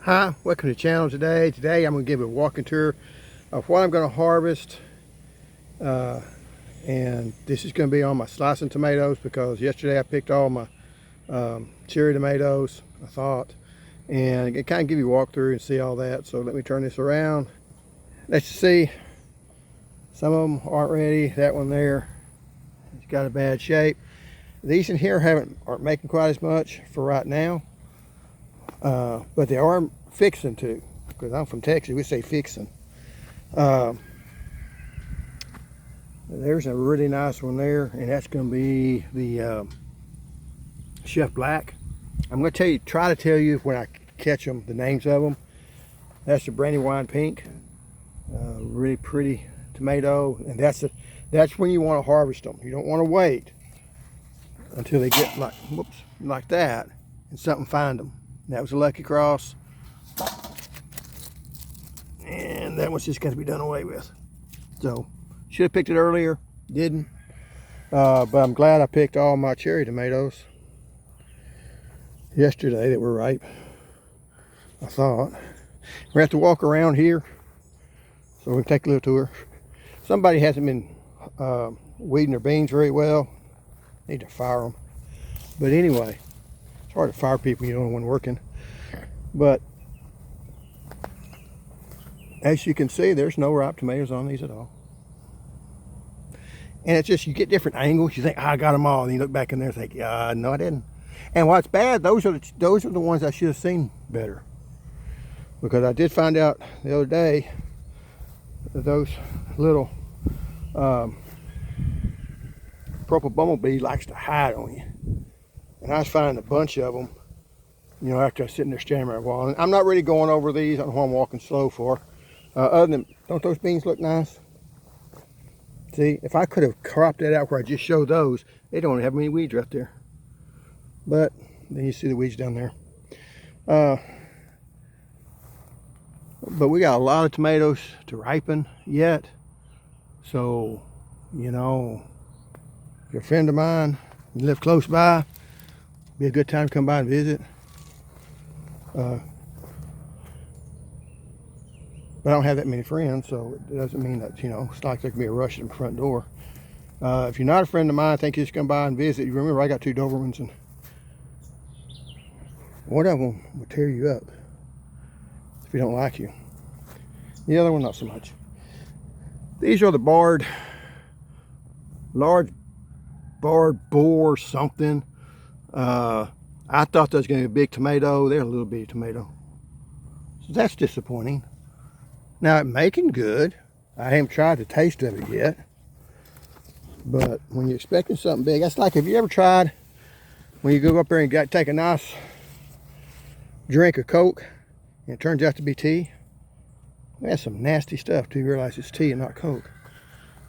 Hi, welcome to the channel today. Today I'm going to give a walking tour of what I'm going to harvest. And this is going to be on my slicing tomatoes because yesterday I picked all my cherry tomatoes, I thought. And it kind of give you a walkthrough and see all that. So let me turn this around. Let's see. Some of them aren't ready. That one there, it's got a bad shape. These in here aren't making quite as much for right now. But they are fixing to, because I'm from Texas, we say fixing. There's a really nice one there, and that's going to be the Chef Black. I'm going to try to tell you when I catch them, the names of them. That's the Brandywine Pink, really pretty tomato, and that's when you want to harvest them. You don't want to wait until they get like that, and something find them. That was a Lucky Cross. And that one's just got to be done away with. So, should have picked it earlier. Didn't. But I'm glad I picked all my cherry tomatoes yesterday that were ripe, I thought. We have to walk around here, so we can take a little tour. Somebody hasn't been weeding their beans very well. Need to fire them. But anyway, it's hard to fire people, you don't know when working. But as you can see, there's no ripe tomatoes on these at all. And it's just, you get different angles. You think, I got them all. And you look back in there and think, no, I didn't. And what's bad, those are the ones I should have seen better. Because I did find out the other day that those little purple bumblebee likes to hide on you. And I was finding a bunch of them, you know, after I was sitting there staring at a wall. And I'm not really going over these. I don't know what I'm walking slow for. Other than, don't those beans look nice? See, if I could have cropped that out where I just showed those, they don't have any weeds right there. But then you see the weeds down there. But we got a lot of tomatoes to ripen yet. So, you know, if you're a friend of mine, you live close by, be a good time to come by and visit. But I don't have that many friends, so it doesn't mean that, you know, it's like there can be a rush at the front door. If you're not a friend of mine, I think you just come by and visit. You remember, I got 2 Dobermans, and one of them will tear you up if he don't like you. The other one, not so much. These are the large barred boar something. I thought that was going to be a big tomato. They're a little bitty tomato. So that's disappointing. Now, it's making good. I haven't tried the taste of it yet. But when you're expecting something big, that's like, have you ever tried when you go up there and take a nice drink of Coke and it turns out to be tea? That's some nasty stuff till you realize it's tea and not Coke.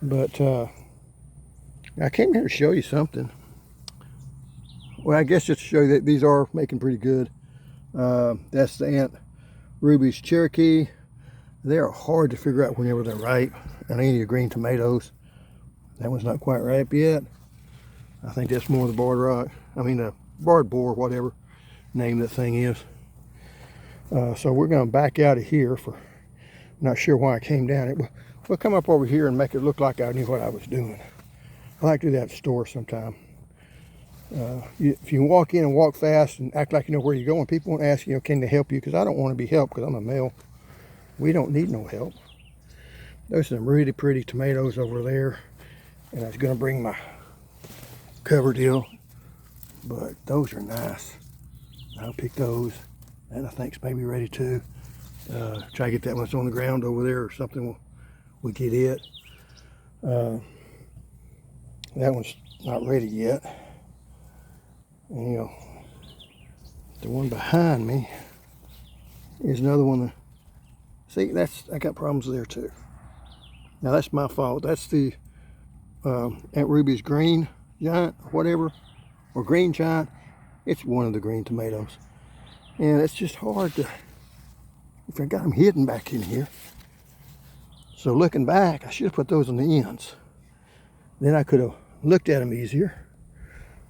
But I came here to show you something. Well, I guess just to show you that these are making pretty good. That's the Aunt Ruby's Cherokee. They are hard to figure out whenever they're ripe. And any of your green tomatoes. That one's not quite ripe yet. I think that's more the barred rock. I mean, the barred boar, whatever name that thing is. So we're going to back out of here for, not sure why I came down it. We'll come up over here and make it look like I knew what I was doing. I like to do that at the store sometime. If you walk in and walk fast and act like you know where you're going, people won't ask you, can they help you? Because I don't want to be helped because I'm a male. We don't need no help. There's some really pretty tomatoes over there. And I was going to bring my cover deal. But those are nice. I'll pick those. And I think it's maybe ready too. Try to get that one that's on the ground over there or something. We'll get it. That one's not ready yet. And, you know, the one behind me is another one. See, I got problems there too. Now that's my fault. That's the Aunt Ruby's Green Giant, whatever, or Green Giant. It's one of the green tomatoes. And it's just hard to, if I got them hidden back in here. So looking back, I should have put those on the ends. Then I could have looked at them easier.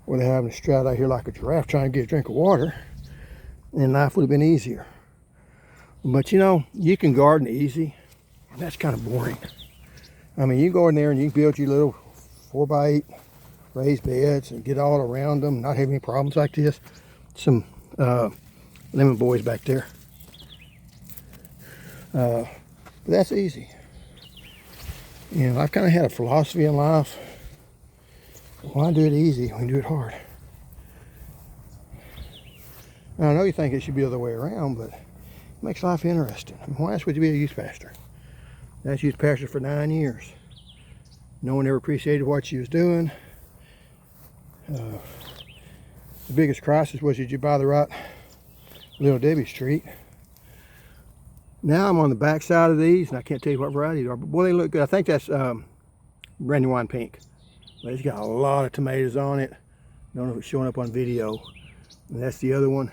Or they're having to strut out here like a giraffe trying to get a drink of water. And life would have been easier. But you know, you can garden easy, and that's kind of boring. I mean, you go in there and you can build your little 4x8 raised beds and get all around them, not have any problems like this. Some lemon boys back there. But that's easy. You know, I've kind of had a philosophy in life. Why do it easy when you do it hard? Now, I know you think it should be the other way around, but it makes life interesting. I mean, why else would you be a youth pastor? I was youth pastor for 9 years. No one ever appreciated what you was doing. The biggest crisis was, did you buy the right Little Debbie Street? Now I'm on the back side of these, and I can't tell you what variety they are, but boy, they look good. I think that's Brandywine Pink. But it's got a lot of tomatoes on it. Don't know if it's showing up on video. And that's the other one.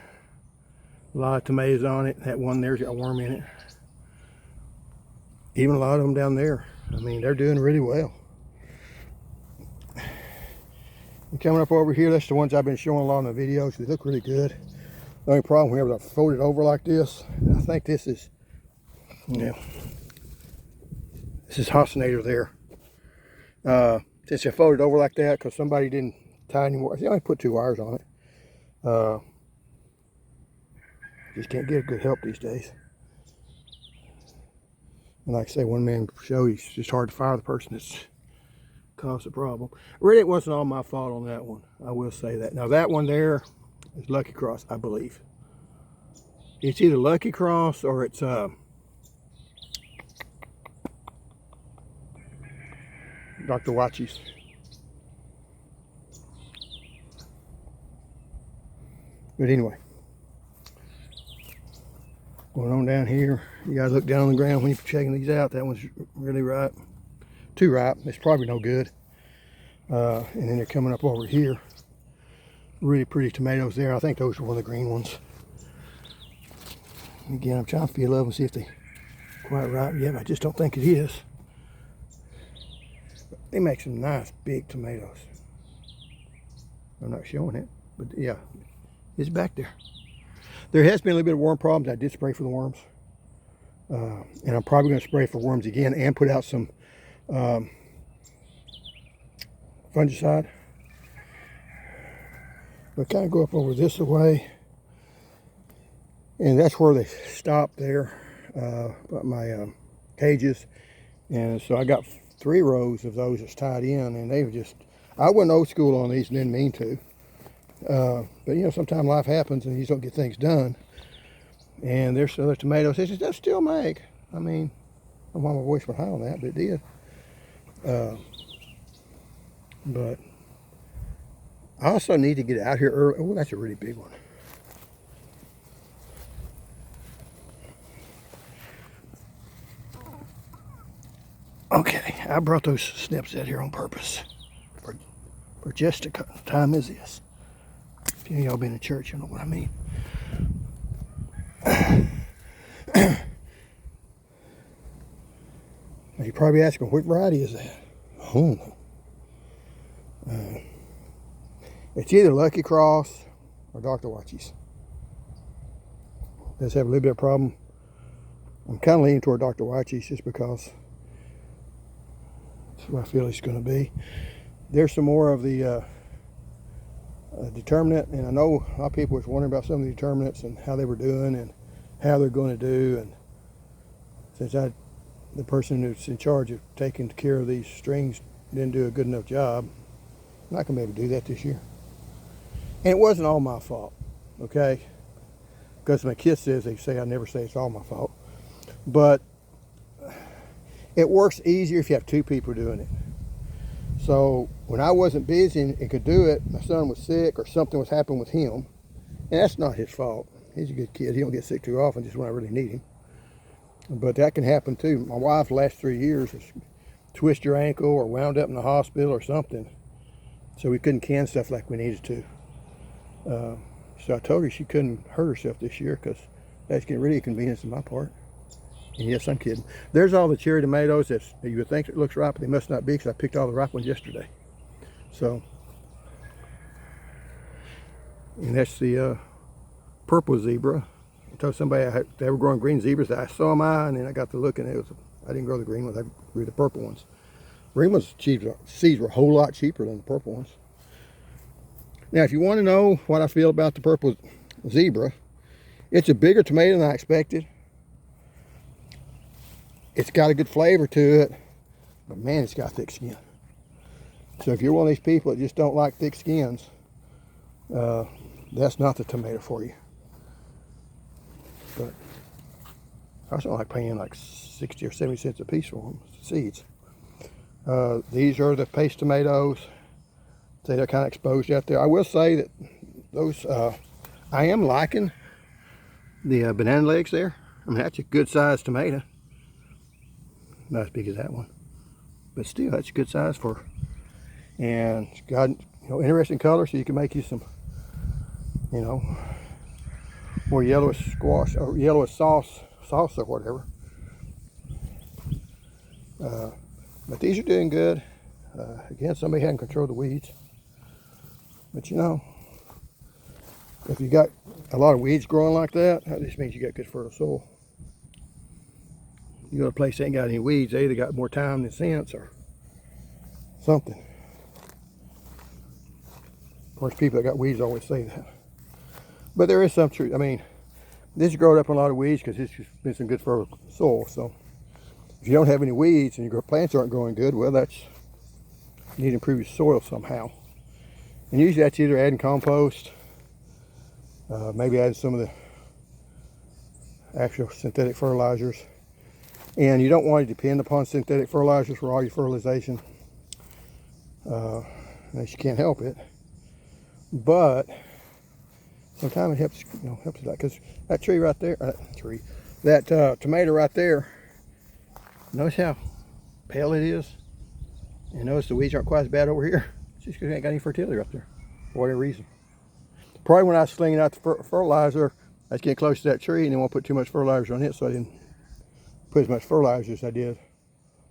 A lot of tomatoes on it. That one there's got a worm in it. Even a lot of them down there. I mean, they're doing really well. And coming up over here, that's the ones I've been showing a lot in the videos. They look really good. The only problem, whenever I fold it over like this, I think this is, you know, this is Hosinator there. Since I folded over like that, because somebody didn't tie any more, I only put 2 wires on it. Just can't get good help these days. And like I say, one man show, it's just hard to fire the person that's caused the problem. Really, it wasn't all my fault on that one. I will say that. Now that one there is Lucky Cross, I believe. It's either Lucky Cross or it's Dr. Watchie's. But anyway, going on down here, you gotta look down on the ground when you're checking these out. That one's really ripe, too ripe. It's probably no good. And then they're coming up over here. Really pretty tomatoes there. I think those are one of the green ones. And again, I'm trying to feel of them, see if they quite ripe yet. I just don't think it is. But they make some nice big tomatoes. I'm not showing it, but yeah, it's back there. There has been a little bit of worm problems. I did spray for the worms. And I'm probably going to spray for worms again and put out some fungicide. But kind of go up over this way. And that's where they stop there, about my cages. And so I got 3 rows of those that's tied in, and they were just, I went old school on these and didn't mean to. But you know, sometimes life happens and you just don't get things done. And there's other tomatoes. It does still make. I mean, I don't want my voice went high on that, but it did. But I also need to get out here early. Oh, that's a really big one. Okay, I brought those snips out here on purpose for just a time as this. If any of y'all been in church, you know what I mean. Now you're probably asking, what variety is that? Oh, it's either Lucky Cross or Dr. Watchie's. Does have a little bit of problem. I'm kind of leaning toward Dr. Watchie's just because that's what I feel it's going to be. There's some more of the determinant, and I know a lot of people was wondering about some of the determinants and how they were doing and how they're going to do. And since the person who's in charge of taking care of these strings didn't do a good enough job, I'm not going to be able to do that this year. And it wasn't all my fault, okay? Because my kids says, they say I never say it's all my fault. But it works easier if you have 2 people doing it. So when I wasn't busy and could do it, my son was sick or something was happening with him. And that's not his fault. He's a good kid. He don't get sick too often, just when I really need him. But that can happen too. My wife, the last 3 years, has twisted her ankle or wound up in the hospital or something. So we couldn't can stuff like we needed to. So I told her she couldn't hurt herself this year because that's getting really inconvenience on my part. And yes, I'm kidding. There's all the cherry tomatoes that you would think it looks ripe, but they must not be because I picked all the ripe ones yesterday. So, and that's the purple zebra. told somebody they were growing green zebras. I saw mine, and then I got to looking. I didn't grow the green ones. I grew the purple ones. Green ones seeds were a whole lot cheaper than the purple ones. Now, if you want to know what I feel about the purple zebra, it's a bigger tomato than I expected. It's got a good flavor to it, but man, it's got thick skin. So if you're one of these people that just don't like thick skins, that's not the tomato for you. But I also don't like paying like 60 or 70 cents a piece for them, seeds. These are the paste tomatoes. So they're kind of exposed out there. I will say that those, I am liking the banana legs there. I mean, that's a good sized tomato. Not as big as that one, but still, that's a good size for. And it's got, interesting color, so you can make you some, more yellowish squash or yellowish salsa or whatever. But these are doing good. Again, somebody hadn't controlled the weeds. But if you got a lot of weeds growing like that, that just means you got good fertile soil. You go to a place that ain't got any weeds, they either got more time than sense or something. Of course, people that got weeds always say that. But there is some truth. I mean, this is growing up a lot of weeds because it's just been some good fertile soil. So if you don't have any weeds and your plants aren't growing good, well, you need to improve your soil somehow. And usually that's either adding compost, maybe adding some of the actual synthetic fertilizers. And you don't want to depend upon synthetic fertilizers for all your fertilization, unless you can't help it. But sometimes it helps, helps a lot. Because that tree right there, that tomato right there, notice how pale it is? And notice the weeds aren't quite as bad over here. It's just because it ain't got any fertility right there, for whatever reason. Probably when I was slinging out the fertilizer, I was getting close to that tree and didn't want to put too much fertilizer on it, so I didn't put as much fertilizer as I did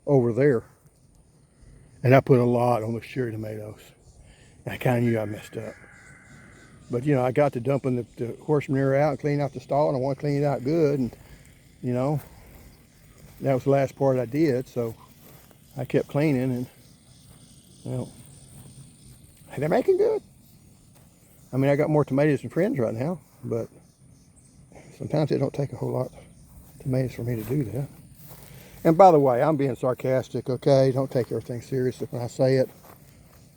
over there. And I put a lot on the cherry tomatoes. And I kind of knew I messed up. But I got to dumping the horse manure out and cleaning out the stall, and I want to clean it out good. And that was the last part I did, so I kept cleaning, and they're making good. I mean, I got more tomatoes than friends right now, but sometimes it don't take a whole lot of tomatoes for me to do that. And by the way, I'm being sarcastic, okay? Don't take everything seriously when I say it.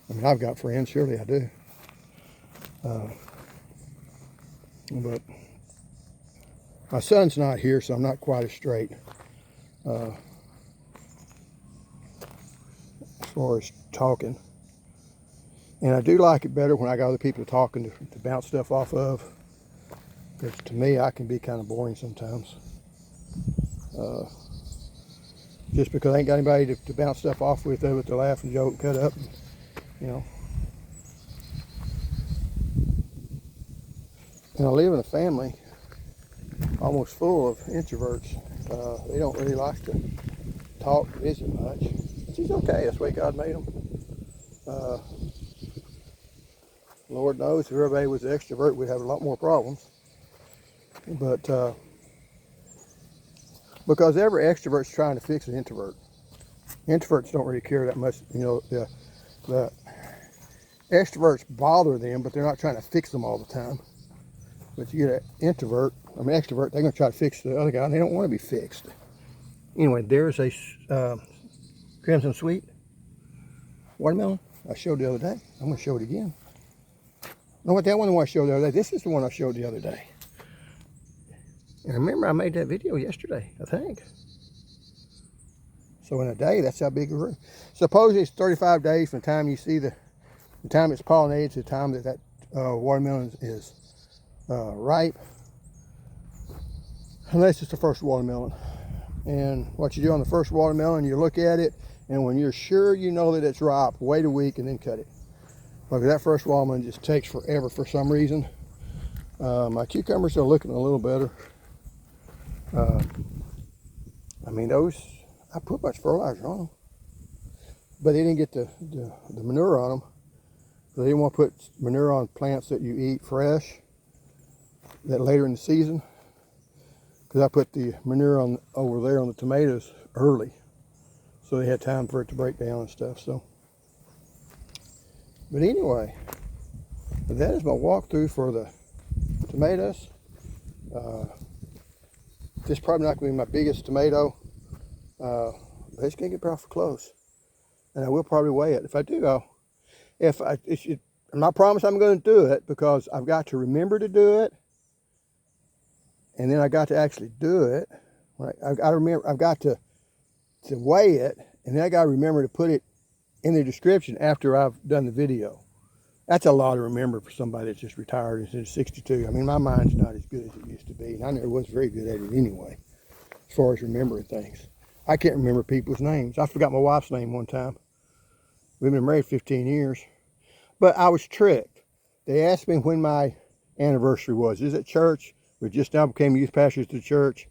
I mean, I've got friends, surely I do. But my son's not here, so I'm not quite as straight as far as talking. And I do like it better when I got other people talking to bounce stuff off of. Because to me, I can be kind of boring sometimes. Just because I ain't got anybody to bounce stuff off with, to laugh and joke and cut up, And I live in a family almost full of introverts. They don't really like to talk, visit much. Which is okay, that's the way God made them. Lord knows if everybody was an extrovert, we'd have a lot more problems. But because every extrovert's trying to fix an introvert. Introverts don't really care that much. The extroverts bother them, but they're not trying to fix them all the time. But you get an extrovert, they're going to try to fix the other guy, and they don't want to be fixed. Anyway, there's a Crimson Sweet watermelon I showed the other day. I'm going to show it again. No, what that one I showed the other day. This is the one I showed the other day. And remember, I made that video yesterday, I think. So in a day, that's how big it is. Suppose it's 35 days from the time you see the time it's pollinated to the time that watermelon is ripe. Unless it's the first watermelon. And what you do on the first watermelon, you look at it, and when you're sure you know that it's ripe, wait a week and then cut it. Because that first watermelon just takes forever for some reason. My cucumbers are looking a little better. I mean, those, I put much fertilizer on them. But they didn't get the manure on them. So they didn't want to put manure on plants that you eat fresh, that later in the season. because I put the manure on over there on the tomatoes early, so they had time for it to break down and stuff. So, but anyway, that is my walkthrough for the tomatoes. This is probably not going to be my biggest tomato, but it's going to get pretty close, and I will probably weigh it. If I do, I'm not promising I'm going to do it, because I've got to remember to do it, and then I got to actually do it. I've got to weigh it, and then I got to remember to put it in the description after I've done the video. That's a lot to remember for somebody that's just retired and is 62. I mean, my mind's not as good as it used to be, and I never was very good at it anyway, as far as remembering things. I can't remember people's names. I forgot my wife's name one time. We've been married 15 years. But I was tricked. They asked me when my anniversary was. Is at church. We just now became youth pastors to the church.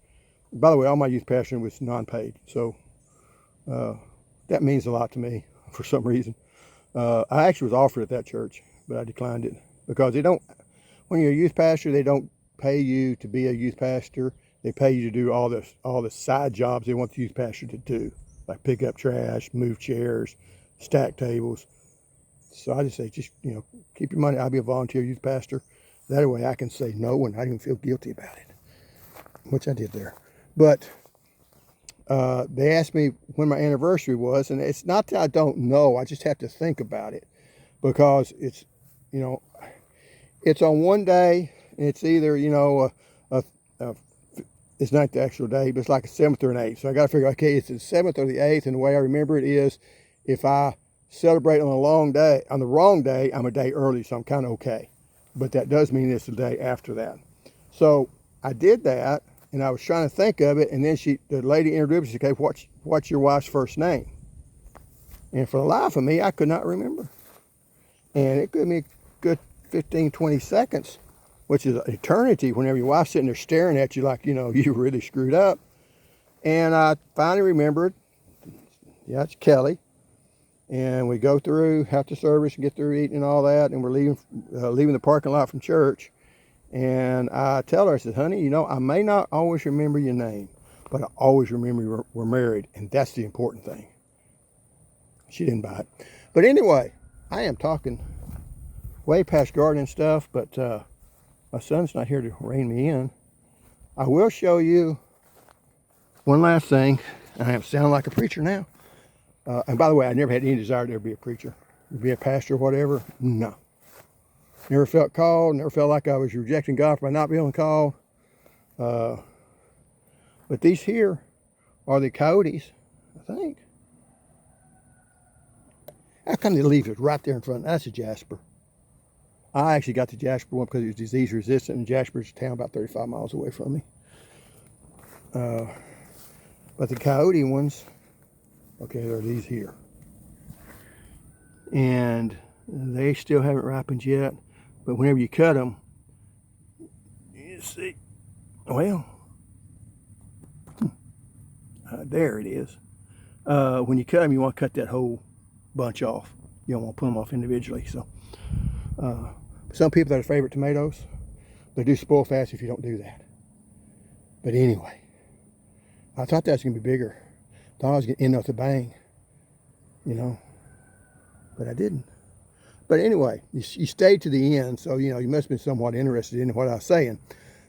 By the way, all my youth pastoring was non-paid, so that means a lot to me for some reason. I actually was offered at that church, but I declined it, because they don't, when you're a youth pastor, they don't pay you to be a youth pastor. They pay you to do all the side jobs they want the youth pastor to do, like pick up trash, move chairs, stack tables. So I just say, keep your money. I'll be a volunteer youth pastor. That way I can say no and I don't even feel guilty about it, which I did there. But they asked me when my anniversary was, and it's not that I don't know. I just have to think about it, because it's, it's on one day, and it's either, it's not the actual day, but it's like a 7th or an 8th. So I got to figure, okay, it's the 7th or the 8th, and the way I remember it is, if I celebrate on the wrong day, I'm a day early, so I'm kind of okay. But that does mean it's the day after that. So I did that, and I was trying to think of it, and then the lady introduced me, okay, what's your wife's first name? And for the life of me, I could not remember. And it took me a good 15, 20 seconds, which is an eternity, whenever your wife's sitting there staring at you like, you really screwed up. And I finally remembered, yeah, it's Kelly. And we go through, have to service and get through eating and all that, and we're leaving the parking lot from church. And I tell her, I said, honey, I may not always remember your name, but I always remember we're married, and that's the important thing. She didn't buy it. But anyway, I am talking way past gardening stuff, but my son's not here to rein me in. I will show you one last thing. I am sounding like a preacher now. And by the way, I never had any desire to ever be a preacher, to be a pastor or whatever. No. Never felt called, never felt like I was rejecting God by not being called. But these here are the coyotes, I think. How come the leaf is right there in front? That's a jasper. I actually got the jasper one because it was disease resistant, and Jasper's a town about 35 miles away from me. But the coyote ones, okay, there are these here. And they still haven't ripened yet. But whenever you cut them, you see, well, there it is. When you cut them, you want to cut that whole bunch off. You don't want to put them off individually. So, some people that are favorite tomatoes, they do spoil fast if you don't do that. But anyway, I thought that was going to be bigger. Thought I was going to end up with a bang, but I didn't. But anyway, you stayed to the end, so you must have been somewhat interested in what I was saying.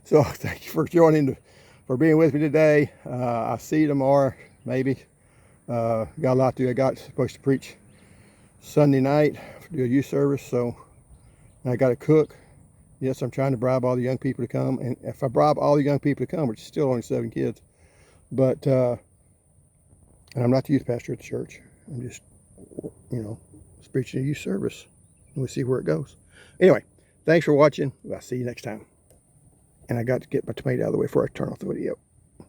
So thank you for for being with me today. I'll see you tomorrow, maybe. Got a lot to do. I got supposed to preach Sunday night, do a youth service, so I got to cook. Yes, I'm trying to bribe all the young people to come, and if I bribe all the young people to come, which is still only 7 kids, but and I'm not the youth pastor at the church. I'm just, preaching a youth service. We'll see where it goes. Anyway, thanks for watching. I'll see you next time. And I got to get my tomato out of the way before I turn off the video.